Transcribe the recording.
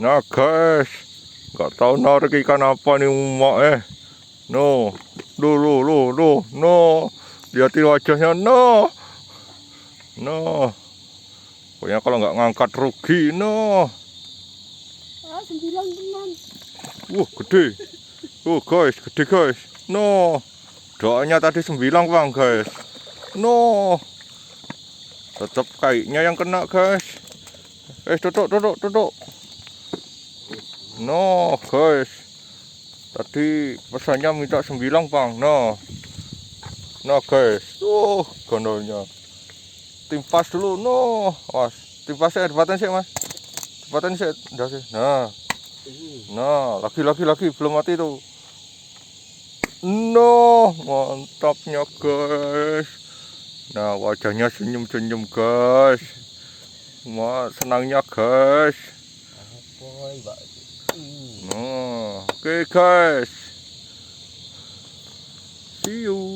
Nah guys, nggak tahu narik ikan apa nih emak. No, no, lihatin wajahnya, no. Pokoknya kalau nggak ngangkat rugi, no. Sembilan teman. Gede. Guys, gede guys. No, doanya tadi 9 bang guys. No, tetap kayaknya yang kena guys. Tutup. No guys, tadi pesannya minta 9 bang. No guys, gondolnya timpas dulu. No, mas, timpasnya debatan sih mas, debatan sih, udah sih. Nah, lagi belum mati tuh. No, mantapnya guys. Nah, wajahnya senyum guys. Senangnya guys. Nah, oke guys, see you.